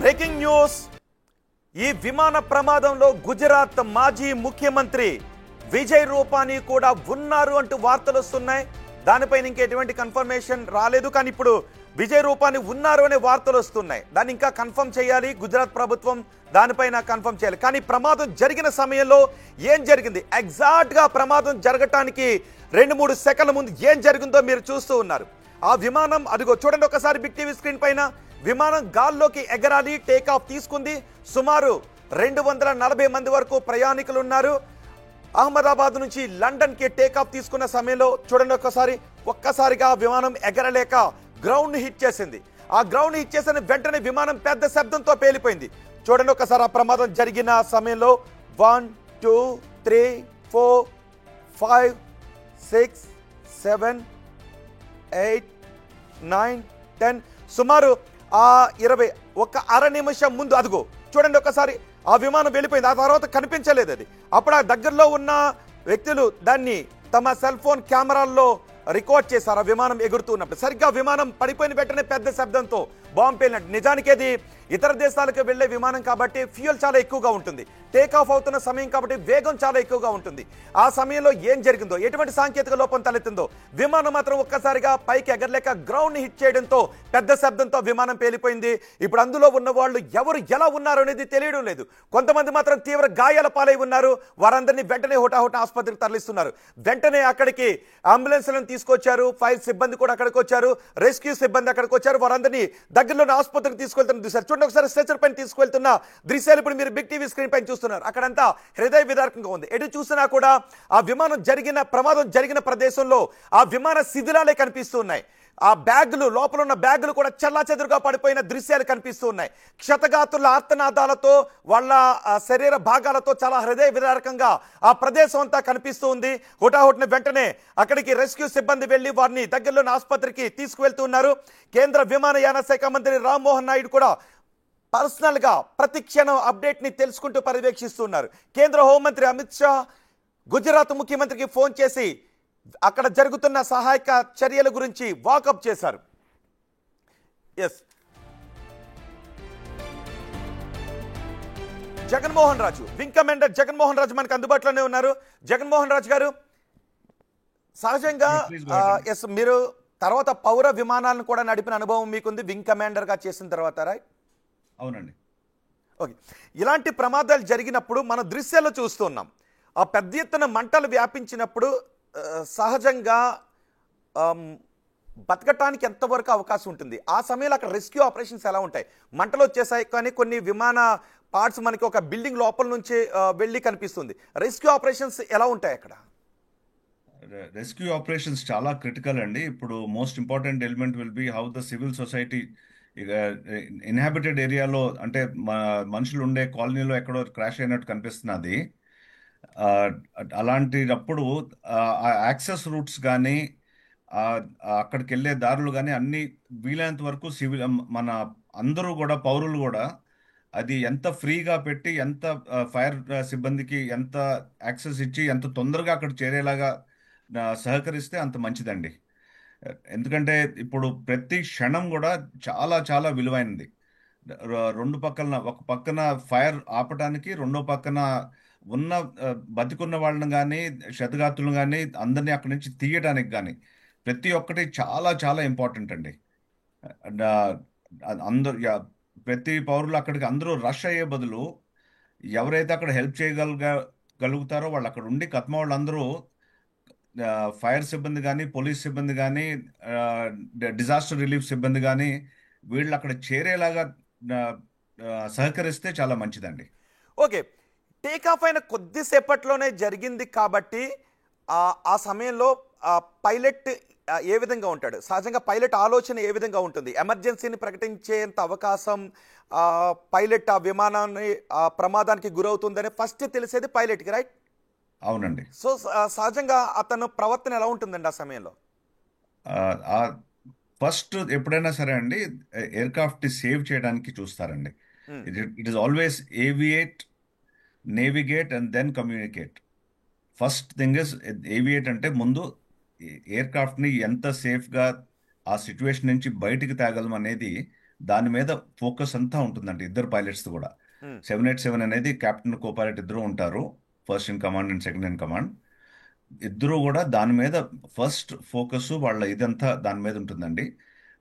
Breaking news. ఈ విమాన ప్రమాదంలో గుజరాత్ మాజీ ముఖ్యమంత్రి విజయ్ రూపానీ కూడా ఉన్నారు అంటూ వార్తలు వస్తున్నాయి. దానిపైన ఇంకెటువంటి కన్ఫర్మేషన్ రాలేదు, కానీ ఇప్పుడు విజయ్ రూపానీ ఉన్నారు అనే వార్తలు వస్తున్నాయి. దాన్ని ఇంకా కన్ఫర్మ్ చేయాలి గుజరాత్ ప్రభుత్వం, దానిపైన కన్ఫర్మ్ చేయాలి. కానీ ప్రమాదం జరిగిన సమయంలో ఏం జరిగింది, ఎగ్జాక్ట్ గా ప్రమాదం జరగటానికి 2-3 సెకండ్ల ముందు ఏం జరిగిందో మీరు చూస్తూ ఉన్నారు. ఆ విమానం అదిగో చూడండి ఒకసారి బిగ్ టీవీ స్క్రీన్ పైన. విమానం గాల్లోకి ఎగరాలి, టేక్ ఆఫ్ తీసుకుంది. సుమారు 240 మంది వరకు ప్రయాణికులు ఉన్నారు. అహ్మదాబాద్ నుంచి లండన్ కి టేక్ ఆఫ్ తీసుకున్న సమయంలో చూడండి ఒక్కసారిగా విమానం ఎగరలేక గ్రౌండ్ హిట్ చేసింది. ఆ గ్రౌండ్ హిట్ చేసిన వెంటనే విమానం పెద్ద శబ్దంతో పేలిపోయింది. చూడండి ఒకసారి ఆ ప్రమాదం జరిగిన సమయంలో 1 2 3 4 5 6 7 8 9 10 సుమారు ఆ 20 ఒక అర నిమిషం ముందు అదిగో చూడండి ఒకసారి ఆ విమానం వెళ్ళిపోయింది. ఆ తర్వాత కనిపించలేదు అది. అప్పుడు ఆ దగ్గరలో ఉన్న వ్యక్తులు దాన్ని తమ సెల్ ఫోన్ కెమెరాల్లో రికార్డ్ చేశారు. ఆ విమానం ఎగురుతున్నప్పుడు సరిగ్గా విమానం పడిపోయిన వెంటనే పెద్ద శబ్దంతో బాంబు పేలినట్టు. నిజానికి అది ఇతర దేశాలకు వెళ్లే విమానం కాబట్టి ఫ్యూయల్ చాలా ఎక్కువగా ఉంటుంది, టేక్ ఆఫ్ అవుతున్న సమయం కాబట్టి వేగం చాలా ఎక్కువగా ఉంటుంది. ఆ సమయంలో ఏం జరిగిందో, ఎటువంటి సాంకేతిక లోపం తలెత్తిందో, విమానం మాత్రం ఒక్కసారిగా పైకి ఎగరలేక గ్రౌండ్ హిట్ చేయడంతో పెద్ద శబ్దంతో విమానం పేలిపోయింది. ఇప్పుడు అందులో ఉన్న వాళ్ళు ఎవరు ఎలా ఉన్నారు అనేది తెలియడం లేదు. కొంతమంది మాత్రం తీవ్ర గాయాల పాలై ఉన్నారు. వారందరినీ వెంటనే హుటాహుట ఆసుపత్రికి తరలిస్తున్నారు. వెంటనే అక్కడికి అంబులెన్స్లను తీసుకొచ్చారు, ఫైర్ సిబ్బంది కూడా అక్కడికి వచ్చారు, రెస్క్యూ సిబ్బంది అక్కడికి వచ్చారు. వారందరినీ దగ్గరలోని ఆసుపత్రికి తీసుకెళ్తున్న దృశ్యాలు చూడండి ఒకసారి. స్ట్రెచర్ పైన తీసుకెళ్తున్న దృశ్యాలు ఇప్పుడు మీరు బిగ్ టీవీ స్క్రీన్ పైన చూస్తున్నారు. అక్కడంతా హృదయ విదారకంగా ఉంది. ఎటు చూసినా కూడా ఆ ప్రమాదం జరిగిన ప్రదేశంలో ఆ విమాన శిథిలాలే కనిపిస్తూ ఉన్నాయి. ఆ బ్యాగులు, లోపల ఉన్న బ్యాగులు కూడా చెల్లాచెదురుగా పడిపోయిన దృశ్యాలు కనిపిస్తూ ఉన్నాయి. క్షతగాత్రుల ఆర్తనాదాలతో, వాళ్ళ శరీర భాగాలతో చాలా హృదయ విదారకంగా ఆ ప్రదేశం అంతా కనిపిస్తూ ఉంది. హుటాహుటిన వెంటనే అక్కడికి రెస్క్యూ సిబ్బంది వెళ్లి వారిని దగ్గరలోని ఆసుపత్రికి తీసుకువెళ్తున్నారు. కేంద్ర విమానయాన శాఖ మంత్రి రామ్మోహన్ నాయుడు కూడా పర్సనల్ గా ప్రతి క్షణం అప్డేట్ ని తెలుసుకుంటూ పర్యవేక్షిస్తున్నారు. కేంద్ర హోంమంత్రి అమిత్ షా గుజరాత్ ముఖ్యమంత్రికి ఫోన్ చేసి అక్కడ జరుగుతున్న సహాయక చర్యల గురించి వాకప్ చేశారు. ఎస్, జగన్మోహన్ రాజు, వింగ్ కమాండర్ జగన్మోహన్ రాజు మనకు అందుబాటులోనే ఉన్నారు. జగన్మోహన్ రాజు గారు, సహజంగా ఎస్, మీరు తర్వాత పౌర విమానాలను కూడా నడిపిన అనుభవం మీకుంది వింగ్ కమాండర్ గా చేసిన తర్వాత, రైట్? అవునండి. ఓకే, ఇలాంటి ప్రమాదాలు జరిగినప్పుడు మన దృశ్యాల్లో చూస్తున్నాం. ఆ పెద్ద ఎత్తున మంటలు వ్యాపించినప్పుడు సహజంగా బతకటానికి ఎంతవరకు అవకాశం ఉంటుంది? ఆ సమయంలో అక్కడ రెస్క్యూ ఆపరేషన్స్ ఎలా ఉంటాయి? మంటలు వచ్చేసాయి, కానీ కొన్ని విమాన పార్ట్స్ మనకి ఒక బిల్డింగ్ లోపల నుంచి వెళ్ళి కనిపిస్తుంది. రెస్క్యూ ఆపరేషన్స్ ఎలా ఉంటాయి అక్కడ? రెస్క్యూ ఆపరేషన్స్ చాలా క్రిటికల్ అండి. ఇప్పుడు most important element will be how the civil society inhabited ఏరియాలో, అంటే మనుషులు ఉండే కాలనీలో ఎక్కడో క్రాష్ అయినట్టు కనిపిస్తున్నది. అలాంటిటప్పుడు ఆ యాక్సెస్ రూట్స్ కానీ అక్కడికి వెళ్ళే దారులు కానీ అన్ని వీలైనంత వరకు సివిల్ మన అందరూ కూడా, పౌరులు కూడా అది ఎంత ఫ్రీగా పెట్టి, ఎంత ఫైర్ సిబ్బందికి ఎంత యాక్సెస్ ఇచ్చి ఎంత తొందరగా అక్కడ చేరేలాగా సహకరిస్తే అంత మంచిదండి. ఎందుకంటే ఇప్పుడు ప్రతి క్షణం కూడా చాలా చాలా విలువైనది. రెండు పక్కన, ఒక పక్కన ఫైర్ ఆపటానికి, రెండో పక్కన ఉన్న బతికున్న వాళ్ళని కానీ, క్షతగాత్రులను కానీ అందరినీ అక్కడి నుంచి తీయడానికి కానీ ప్రతి ఒక్కటి చాలా చాలా ఇంపార్టెంట్ అండి. అందరు ప్రతి పౌరులు అక్కడికి అందరూ రష్ అయ్యే బదులు ఎవరైతే అక్కడ హెల్ప్ చేయగలుగుతారో వాళ్ళు అక్కడ ఉండి, కత్మ వాళ్ళందరూ ఫైర్ సిబ్బంది కానీ, పోలీస్ సిబ్బంది కానీ, డిజాస్టర్ రిలీఫ్ సిబ్బంది కానీ వీళ్ళు అక్కడ చేరేలాగా సహకరిస్తే చాలా మంచిదండి. ఓకే, టేక్ ఆఫ్ అయిన కొద్దిసేపట్లోనే జరిగింది కాబట్టి ఆ సమయంలో పైలట్ ఏ విధంగా ఉంటాడు? సహజంగా పైలట్ ఆలోచన ఏ విధంగా ఉంటుంది? ఎమర్జెన్సీని ప్రకటించేంత అవకాశం, పైలట్ ఆ విమానాన్ని ప్రమాదానికి గురవుతుందని ఫస్ట్ తెలిసేది పైలట్కి, రైట్? అవునండి. సో సహజంగా అతను ప్రవర్తన ఎలా ఉంటుందండి ఆ సమయంలో? ఫస్ట్ ఎప్పుడైనా సరే అండి, ఎయిర్క్రాఫ్ట్ సేవ్ చేయడానికి చూస్తారండి. It is always aviate, navigate and then communicate. First thing is aviate అంటే ముందు ఎయిర్క్రాఫ్ట్ని ఎంత సేఫ్గా ఆ సిచ్యువేషన్ నుంచి బయటికి తేగలం అనేది దాని మీద ఫోకస్ అంతా ఉంటుందండి ఇద్దరు పైలట్స్ కూడా. ఉమ్, 787 అనేది కెప్టెన్ కో పైలట్ ఇద్దరు ఉంటారు, first in command and second in command. ఇద్దరు కూడా దాని మీద ఫస్ట్ ఫోకస్ వాళ్ళ ఇదంతా దాని మీద ఉంటుందండి.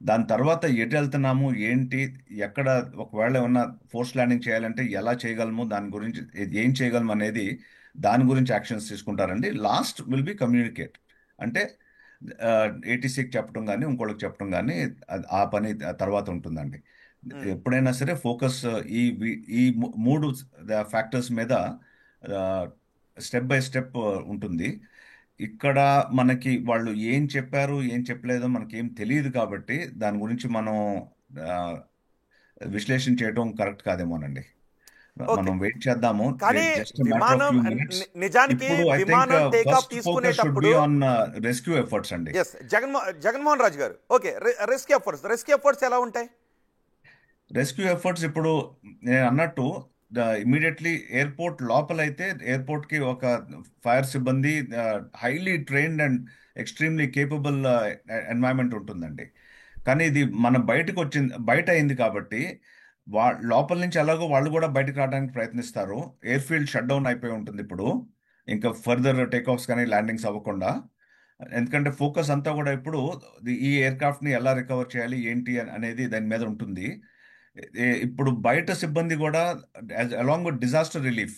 దాని తర్వాత ఎటు వెళ్తున్నాము ఏంటి, ఎక్కడ ఒకవేళ ఏమన్నా ఫోర్స్ ల్యాండింగ్ చేయాలంటే ఎలా చేయగలము, దాని గురించి ఏం చేయగలము అనేది దాని గురించి యాక్షన్స్ తీసుకుంటారండి. లాస్ట్ విల్ బి కమ్యూనికేట్, అంటే ఏటీసీకి చెప్పడం కానీ ఇంకోళ్ళకి చెప్పడం కానీ ఆ పని తర్వాత ఉంటుందండి. ఉమ్. ఎప్పుడైనా సరే ఫోకస్ ఈ మూడు ఫ్యాక్టర్స్ మీద స్టెప్ బై స్టెప్ ఉంటుంది. ఇక్కడ మనకి వాళ్ళు ఏం చెప్పారు ఏం చెప్పలేదో మనకి ఏం తెలియదు కాబట్టి దాని గురించి మనం ఆ, విశ్లేషణ చేయడం కరెక్ట్ కాదేమోనండి. ఓకే. మనం వెయిట్ చేద్దాము, కానీ జస్ట్ మ్యాటర్ ఆఫ్ విమానం ఫ్యూ మినిట్స్. నిజానికి ఇప్పుడు ఐ థింక్ విమానం takeoff first focus should be తీసుకునేటప్పుడు ఆన్ రెస్క్యూ ఎఫర్ట్స్ అండి. Yes Jaganmohan Raju garu, okay, rescue efforts ఎలా ఉంటాయి? రెస్క్యూ ఎఫర్ట్స్ ఇప్పుడు నేను అన్నట్టు ఇమీడియట్లీ ఎయిర్పోర్ట్ లోపలైతే ఎయిర్పోర్ట్ కి ఒక ఫైర్ సిబ్బంది highly trained and extremely capable environment ఉంటుందండి. కానీ ఇది మన బయటకు వచ్చింది, బయట అయింది కాబట్టి లోపల నుంచి ఎలాగో వాళ్ళు కూడా బయటకు రావడానికి ప్రయత్నిస్తారు. ఎయిర్ ఫీల్డ్ షట్ డౌన్ అయిపోయి ఉంటుంది ఇప్పుడు, ఇంకా ఫర్దర్ టేక్ ఆఫ్స్ కానీ ల్యాండింగ్స్ అవ్వకుండా. ఎందుకంటే ఫోకస్ అంతా కూడా ఇప్పుడు ఈ ఎయిర్క్రాఫ్ట్ ని ఎలా రికవర్ చేయాలి ఏంటి అనేది దాని మీద ఉంటుంది. ఇప్పుడు బయట సిబ్బంది కూడా అలాంగ్ విత్ డిజాస్టర్ రిలీఫ్,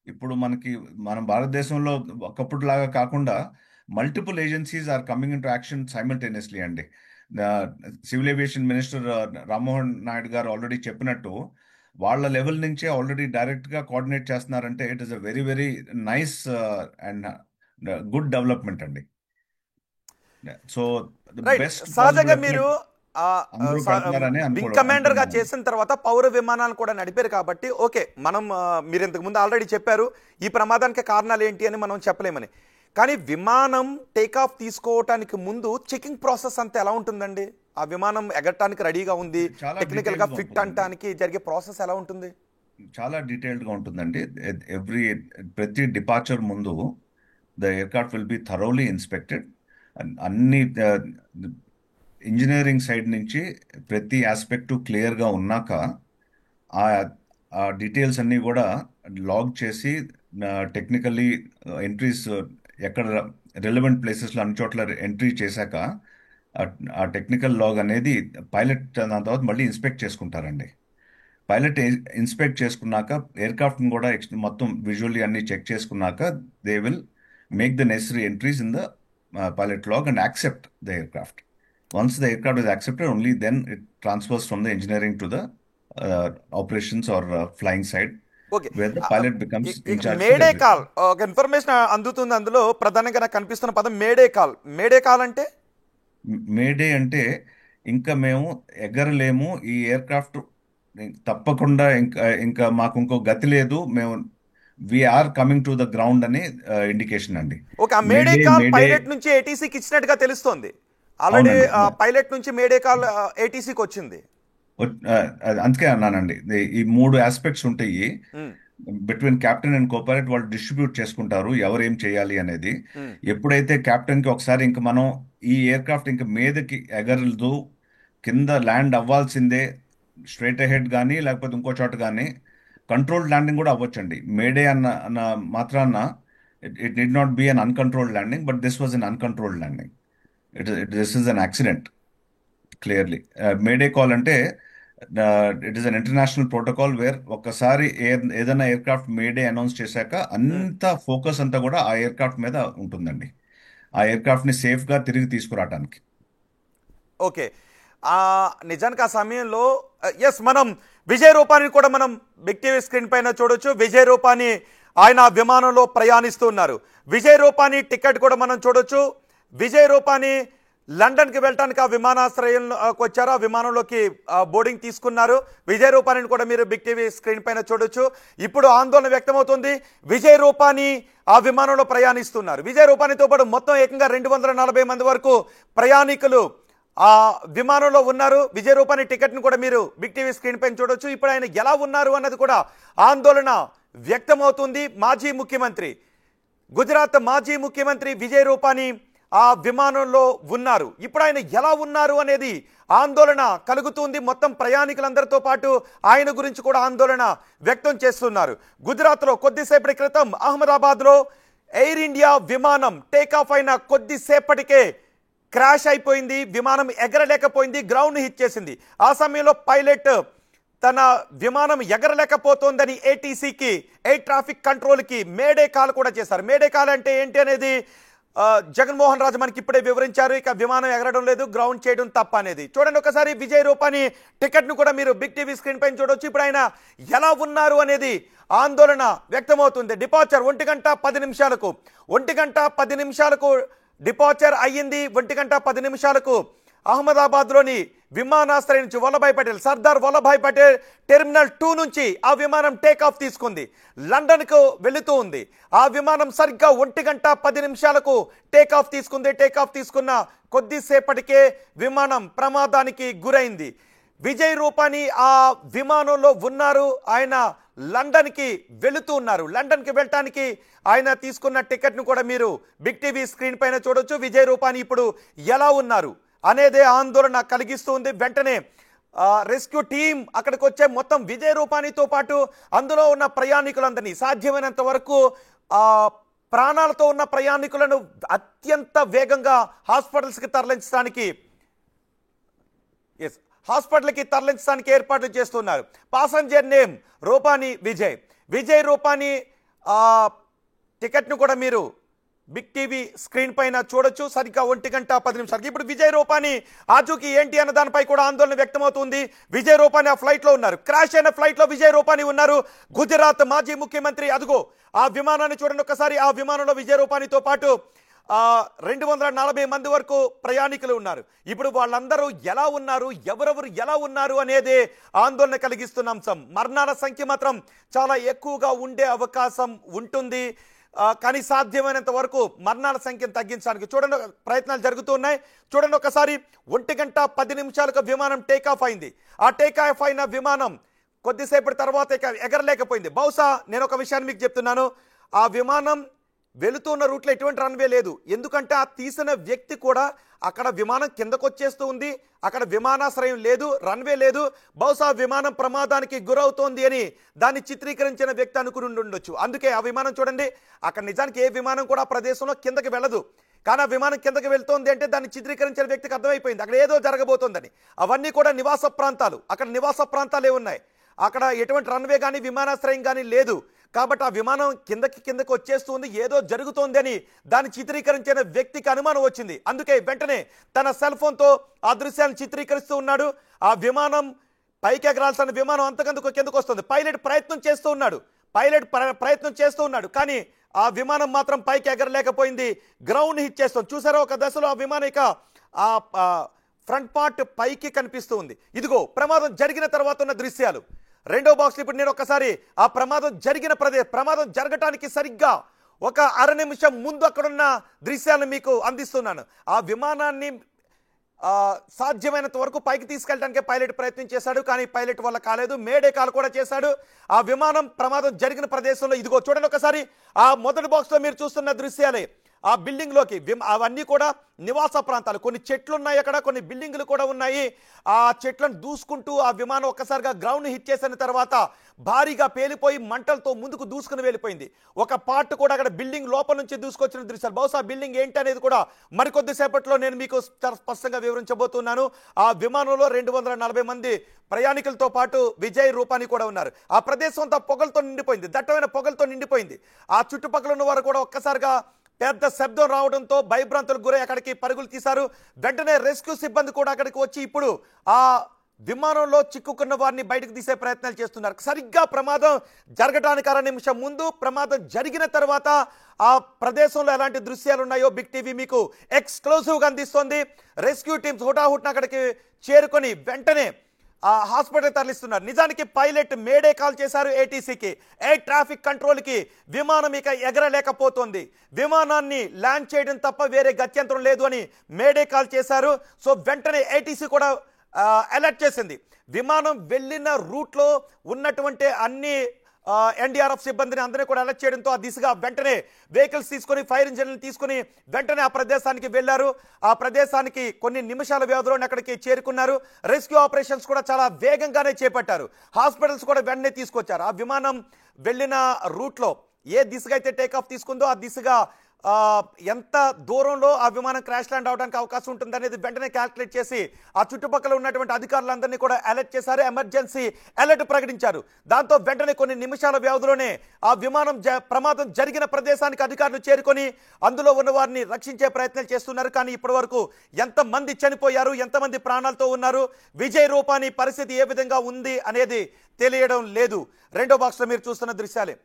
ఇప్పుడు మనకి మన భారతదేశంలో ఒకప్పుడు లాగా కాకుండా multiple agencies are coming in to action simultaneously అండి. Civil aviation minister Rammohan Naidu గారు ఆల్రెడీ చెప్పినట్టు వాళ్ళ లెవెల్ నుంచే ఆల్రెడీ డైరెక్ట్ గా కోఆర్డినేట్ చేస్తున్నారంటే it is a very very nice and good development అండి. So right. బెస్ట్ సహజంగా పాసిబుల్ మీరు ఎఫర్ట్ అందరూ పెడుతున్నారని వింగ్ కమాండర్ గా అనుకున్నామండి. చేసిన తర్వాత పౌర విమానాలు కూడా నడిపారు కాబట్టి ఓకే, మనం మీరు ఇంతకు ముందు ఆల్రెడీ చెప్పారు ఈ ప్రమాదానికి కారణాలు ఏంటి అని మనం చెప్పలేమని. కానీ విమానం టేకాఫ్ తీసుకోవటానికి ముందు చెకింగ్ ప్రాసెస్ అంతా ఎలా ఉంటుందండి? ఆ విమానం ఎగరటానికి రెడీగా ఉంది, చాలా టెక్నికల్ గా డీటెయిల్డ్ గా ఫిట్ ఉంటుందండి, అనటానికి జరిగే ప్రాసెస్ ఎలా ఉంటుంది? చాలా డీటెయిల్డ్ గా ఉంటుందండి. ప్రతి డిపార్చర్ ముందు the aircraft will be thoroughly inspected. అన్ని ఇంజనీరింగ్ సైడ్ నుంచి ప్రతి ఆస్పెక్ట్ క్లియర్గా ఉన్నాక ఆ ఆ డీటెయిల్స్ అన్నీ కూడా లాగ్ చేసి టెక్నికల్లీ ఎంట్రీస్ ఎక్కడ రిలవెంట్ ప్లేసెస్లో అన్ని చోట్ల ఎంట్రీ చేశాక ఆ టెక్నికల్ లాగ్ అనేది పైలట్ దాని తర్వాత మళ్ళీ ఇన్స్పెక్ట్ చేసుకుంటారండి. పైలట్ ఇన్స్పెక్ట్ చేసుకున్నాక ఎయిర్క్రాఫ్ట్ని కూడా మొత్తం విజువల్లీ అన్ని చెక్ చేసుకున్నాక they will make the necessary entries in the pilot log and accept the aircraft. Once the aircraft is accepted, only then it transfers from the engineering to the operations or flying side, okay. where the pilot becomes in charge for mayday everything. Call ఒక information అందుతుంది, అందులో ప్రధానంగా నాకు కనిపిస్తున్న పదం mayday call. Mayday call అంటే mayday అంటే ఇంకా మేము ఎగరలేము, ఈ ఎయిర్క్రాఫ్ట్ తప్పకుండా ఇంకా మాకు ఇంకో గతి లేదు, మేము we're coming to the ground అనే ఇండికేషన్ అండి. ఓకే. ఆ mayday mayday call mayday pilot నుంచి ఏటీసీకి ఇచ్చినట్టుగా తెలుస్తోంది. ఆల్రెడీ అవునండి. పైలట్ నుంచి మేడే కాల్ ఏటీసీకి వచ్చింది. అందుకే అన్నానండి, ఈ మూడు ఆస్పెక్ట్స్ ఉంటాయి ఉమ్, బిట్వీన్ కెప్టెన్ అండ్ కోపైలట్. వాళ్ళు డిస్ట్రిబ్యూట్ చేసుకుంటారు ఎవరు ఏం చేయాలి అనేది. ఉమ్, ఎప్పుడైతే కెప్టెన్ కి ఒకసారి ఇంక మనం ఈ ఎయిర్క్రాఫ్ట్ ఇంక మీదకి ఎగరదు, కింద ల్యాండ్ అవ్వాల్సిందే, స్ట్రైట్ అహెడ్ కానీ లేకపోతే ఇంకో చోట కానీ కంట్రోల్డ్ ల్యాండింగ్ కూడా అవ్వచ్చండి. మేడే అన్న మాత్రాన it did not be an uncontrolled landing, but this was an uncontrolled landing. This is an accident clearly. Mayday call అంటే it is an international protocol where ఒక్కసారి ఏదైనా ఎయిర్క్రాఫ్ట్ మేడే అనౌన్స్ చేశాక ఉమ్. అంత focus అంతా కూడా ఆ ఎయిర్క్రాఫ్ట్ మీద ఉంటుందండి, ఆ ఎయిర్క్రాఫ్ట్ ని సేఫ్ గా తిరిగి తీసుకురావడానికి. ఓకే. నిజానికి ఆ సమయంలో ఎస్, మనం విజయ్ రూపాని కూడా మనం బిగ్ టీవీ స్క్రీన్ పైన చూడొచ్చు. విజయ్ రూపాని ఆయన ఆ విమానంలో ప్రయాణిస్తూ ఉన్నారు. విజయ్ రూపాని టికెట్ కూడా మనం చూడొచ్చు. విజయ్ రూపాని లండన్కి వెళ్ళటానికి ఆ విమానాశ్రయంలోకి వచ్చారు, ఆ విమానంలోకి బోర్డింగ్ తీసుకున్నారు. విజయ్ రూపానిని కూడా మీరు బిగ్ టీవీ స్క్రీన్ పైన చూడొచ్చు. ఇప్పుడు ఆందోళన వ్యక్తమవుతుంది, విజయ్ రూపాని ఆ విమానంలో ప్రయాణిస్తున్నారు. విజయ్ రూపానితో పాటు మొత్తం ఏకంగా 240 మంది వరకు ప్రయాణికులు ఆ విమానంలో ఉన్నారు. విజయ్ రూపాని టికెట్ను కూడా మీరు బిగ్ టీవీ స్క్రీన్ పైన చూడొచ్చు. ఇప్పుడు ఆయన ఎలా ఉన్నారు అన్నది కూడా ఆందోళన వ్యక్తమవుతుంది. మాజీ ముఖ్యమంత్రి, గుజరాత్ మాజీ ముఖ్యమంత్రి విజయ్ రూపాని ఆ విమానంలో ఉన్నారు. ఇప్పుడు ఆయన ఎలా ఉన్నారు అనేది ఆందోళన కలుగుతుంది. మొత్తం ప్రయాణికులందరితో పాటు ఆయన గురించి కూడా ఆందోళన వ్యక్తం చేస్తున్నారు. గుజరాత్లో కొద్దిసేపటి క్రితం అహ్మదాబాద్లో ఎయిర్ ఇండియా విమానం టేకాఫ్ అయిన కొద్దిసేపటికే క్రాష్ అయిపోయింది. విమానం ఎగరలేకపోయింది, గ్రౌండ్ హిట్ చేసింది. ఆ సమయంలో పైలట్ తన విమానం ఎగరలేకపోతోందని ఏటీసీకి, ఎయిర్ ట్రాఫిక్ కంట్రోల్కి మేడే కాల్ కూడా చేశారు. మేడే కాల్ అంటే ఏంటి అనేది జగన్మోహన్ రాజు మనకి ఇప్పుడే వివరించారు. ఇక విమానం ఎగరడం లేదు, గ్రౌండ్ చేయడం తప్ప అనేది. చూడండి ఒకసారి విజయ్ రూపానీ టికెట్ను కూడా మీరు బిగ్ టీవీ స్క్రీన్ పైన చూడవచ్చు. ఇప్పుడు ఆయన ఎలా ఉన్నారు అనేది ఆందోళన వ్యక్తమవుతుంది. డిపార్చర్ 1:10 1:10 డిపార్చర్ అయ్యింది. 1:10 అహ్మదాబాద్లోని విమానాశ్రయం నుంచి వల్లభాయ్ పటేల్, సర్దార్ వల్లభాయ్ పటేల్ టెర్మినల్ 2 నుంచి ఆ విమానం టేకాఫ్ తీసుకుంది, లండన్కు వెళుతూ ఉంది. ఆ విమానం సరిగ్గా 1:10 టేకాఫ్ తీసుకుంది. టేకాఫ్ తీసుకున్న కొద్దిసేపటికే విమానం ప్రమాదానికి గురైంది. విజయ్ రూపానీ ఆ విమానంలో ఉన్నారు. ఆయన లండన్కి వెళుతూ ఉన్నారు. లండన్కి వెళ్ళటానికి ఆయన తీసుకున్న టికెట్ను కూడా మీరు బిగ్ టీవీ స్క్రీన్ పైన చూడొచ్చు. విజయ్ రూపానీ ఇప్పుడు ఎలా ఉన్నారు అనేదే ఆందోళన కలిగిస్తుంది. వెంటనే రెస్క్యూ టీం అక్కడికి వచ్చే మొత్తం విజయ్ రూపానీతో పాటు అందులో ఉన్న ప్రయాణికులందరినీ సాధ్యమైనంత వరకు ప్రాణాలతో ఉన్న ప్రయాణికులను అత్యంత వేగంగా హాస్పిటల్కి తరలించడానికి ఏర్పాట్లు చేస్తున్నారు. Passenger name Rupani Vijay. విజయ్ రూపానీ టికెట్ను కూడా మీరు బిగ్ టీవీ స్క్రీన్ పైన చూడొచ్చు. సరిగ్గా 1:10 ఇప్పుడు విజయ్ రూపానీ ఆచూకీ ఏంటి అన్న దానిపై కూడా ఆందోళన వ్యక్తమవుతుంది. విజయ్ రూపానీ ఆ ఫ్లైట్లో ఉన్నారు. క్రాష్ అయిన ఫ్లైట్లో విజయ్ రూపానీ ఉన్నారు. గుజరాత్ మాజీ ముఖ్యమంత్రి అదుగో ఆ విమానాన్ని చూడండి ఒకసారి. ఆ విమానంలో విజయ్ రూపానీతో పాటు 240 మంది వరకు ప్రయాణికులు ఉన్నారు. ఇప్పుడు వాళ్ళందరూ ఎలా ఉన్నారు, ఎవరెవరు ఎలా ఉన్నారు అనేది ఆందోళన కలిగిస్తున్న అంశం. మరణాల సంఖ్య మాత్రం చాలా ఎక్కువగా ఉండే అవకాశం ఉంటుంది. కానీ సాధ్యమైనంత వరకు మరణాల సంఖ్యను తగ్గించడానికి చూడండి ప్రయత్నాలు జరుగుతూ ఉన్నాయి. చూడండి ఒకసారి 1:10 విమానం టేకాఫ్ అయింది. ఆ టేకాఫ్ అయిన విమానం కొద్దిసేపటి తర్వాత ఎగరలేకపోయింది. బహుశా నేను ఒక విషయాన్ని మీకు చెప్తున్నాను. ఆ విమానం వెళుతున్న రూట్లో ఎటువంటి రన్వే లేదు. ఎందుకంటే ఆ తీసిన వ్యక్తి కూడా అక్కడ విమానం కిందకు వచ్చేస్తూ ఉంది, అక్కడ విమానాశ్రయం లేదు, రన్వే లేదు. బహుశా విమానం ప్రమాదానికి గురవుతోంది అని దాన్ని చిత్రీకరించిన వ్యక్తి అనుకుని ఉండొచ్చు. అందుకే ఆ విమానం చూడండి, అక్కడ నిజానికి ఏ విమానం కూడా ఆ ప్రదేశంలో కిందకి వెళ్ళదు. కానీ ఆ విమానం కిందకి వెళ్తోంది అంటే దాన్ని చిత్రీకరించిన వ్యక్తికి అర్థమైపోయింది అక్కడ ఏదో జరగబోతోందని. అవన్నీ కూడా నివాస ప్రాంతాలు. అక్కడ నివాస ప్రాంతాలే ఉన్నాయి. అక్కడ ఎటువంటి రన్వే కానీ విమానాశ్రయం కానీ లేదు. కాబట్టి ఆ విమానం కిందకి వచ్చేస్తుంది, ఏదో జరుగుతోంది అని దాన్ని చిత్రీకరించిన వ్యక్తికి అనుమానం వచ్చింది. అందుకే వెంటనే తన సెల్ ఫోన్తో ఆ దృశ్యాన్ని చిత్రీకరిస్తూ ఉన్నాడు. ఆ విమానం పైకి ఎగరాల్సిన విమానం అంతకందుకు కిందకు వస్తుంది. పైలట్ ప్రయత్నం చేస్తూ ఉన్నాడు. కానీ ఆ విమానం మాత్రం పైకి ఎగరలేకపోయింది, గ్రౌండ్ హిట్ చేస్తుంది. చూసారా ఒక దశలో ఆ విమానం ఇక ఆ ఫ్రంట్ పార్ట్ పైకి కనిపిస్తూ ఉంది. ఇదిగో ప్రమాదం జరిగిన తర్వాత ఉన్న దృశ్యాలు. రెండో బాక్స్ ఇప్పుడు నేను ఒకసారి ఆ ప్రమాదం జరగటానికి సరిగ్గా ఒక అర నిమిషం ముందు అక్కడున్న దృశ్యాలను మీకు అందిస్తున్నాను. ఆ విమానాన్ని సాధ్యమైనంత వరకు పైకి తీసుకెళ్ళడానికి పైలట్ ప్రయత్నం చేశాడు. కానీ పైలట్ వల్ల కాలేదు. మేడే కాల్ కూడా చేశాడు. ఆ విమానం ప్రమాదం జరిగిన ప్రదేశంలో ఇదిగో చూడండి ఒకసారి. ఆ మొదటి బాక్స్లో మీరు చూస్తున్న దృశ్యాలే ఆ బిల్డింగ్లోకి. అవన్నీ కూడా నివాస ప్రాంతాలు. కొన్ని చెట్లు ఉన్నాయి, అక్కడ కొన్ని బిల్డింగులు కూడా ఉన్నాయి. ఆ చెట్లను దూసుకుంటూ ఆ విమానం ఒక్కసారిగా గ్రౌండ్ హిట్ చేసిన తర్వాత భారీగా పేలిపోయి మంటలతో ముందుకు దూసుకుని వెళ్ళిపోయింది. ఒక పార్ట్ కూడా అక్కడ బిల్డింగ్ లోపల నుంచి దూసుకొచ్చిన దృశ్యాలు. బహుశా బిల్డింగ్ ఏంటి అనేది కూడా మరికొద్ది సేపట్లో నేను మీకు స్పష్టంగా వివరించబోతున్నాను. ఆ విమానంలో 240 మంది ప్రయాణికులతో పాటు విజయ్ రూపానీ కూడా ఉన్నారు. ఆ ప్రదేశం అంతా పొగలతో నిండిపోయింది, దట్టమైన పొగలతో నిండిపోయింది. ఆ చుట్టుపక్కల ఉన్న వారు కూడా ఒక్కసారిగా పెద్ద శబ్దం రావడంతో భయభ్రాంతులకు గురై అక్కడికి పరుగులు తీశారు. వెంటనే రెస్క్యూ సిబ్బంది కూడా అక్కడికి వచ్చి ఇప్పుడు ఆ విమానంలో చిక్కుకున్న వారిని బయటకు తీసే ప్రయత్నాలు చేస్తున్నారు. సరిగ్గా ప్రమాదం జరగడానికి అర నిమిషం ముందు, ప్రమాదం జరిగిన తర్వాత ఆ ప్రదేశంలో ఎలాంటి దృశ్యాలు ఉన్నాయో బిగ్ టీవీ మీకు ఎక్స్క్లూజివ్గా అందిస్తోంది. రెస్క్యూ టీమ్స్ హుటాహుటిన అక్కడికి చేరుకొని వెంటనే హాస్పిటల్ తరలిస్తున్నారు. నిజానికి పైలట్ మేడే కాల్ చేశారు ఏటీసీకి, ఎయిర్ ట్రాఫిక్ కంట్రోల్కి. విమానం ఇక ఎగరలేకపోతుంది, విమానాన్ని ల్యాండ్ చేయడం తప్ప వేరే గత్యంతరం లేదు అని మేడే కాల్ చేశారు. సో వెంటనే ఏటీసీ కూడా అలర్ట్ చేసింది. విమానం వెళ్ళిన రూట్లో ఉన్నటువంటి అన్ని ఎన్డీఆర్ఎఫ్ సిబ్బందిని అందరినీ కూడా అలర్ట్ చేయడంతో ఆ దిశగా వెంటనే వెహికల్స్ తీసుకొని ఫైర్ ఇంజన్లు తీసుకొని వెంటనే ఆ ప్రదేశానికి వెళ్లారు. ఆ ప్రదేశానికి కొన్ని నిమిషాల వ్యవధిలోనే అక్కడికి చేరుకున్నారు. రెస్క్యూ ఆపరేషన్స్ కూడా చాలా వేగంగానే చేపట్టారు. హాస్పిటల్స్ కూడా వెంటనే తీసుకొచ్చారు. ఆ విమానం వెళ్ళిన రూట్లో ఏ దిశగా అయితే టేకాఫ్ తీసుకుందో ఆ దిశగా ఎంత దూరంలో ఆ విమానం క్రాష్ ల్యాండ్ అవడానికి అవకాశం ఉంటుంది అనేది వెంటనే క్యాల్కులేట్ చేసి ఆ చుట్టుపక్కల ఉన్నటువంటి అధికారులందరినీ కూడా అలర్ట్ చేశారు. ఎమర్జెన్సీ అలర్ట్ ప్రకటించారు. దాంతో వెంటనే కొన్ని నిమిషాల వ్యవధిలోనే ఆ విమానం ప్రమాదం జరిగిన ప్రదేశానికి అధికారులు చేరుకొని అందులో ఉన్న వారిని రక్షించే ప్రయత్నాలు చేస్తున్నారు. కానీ ఇప్పటి వరకు ఎంతమంది చనిపోయారు, ఎంతమంది ప్రాణాలతో ఉన్నారు, విజయ్ రూపానీ పరిస్థితి ఏ విధంగా ఉంది అనేది తెలియడం లేదు. రెండో బాక్స్లో మీరు చూస్తున్న దృశ్యాలే.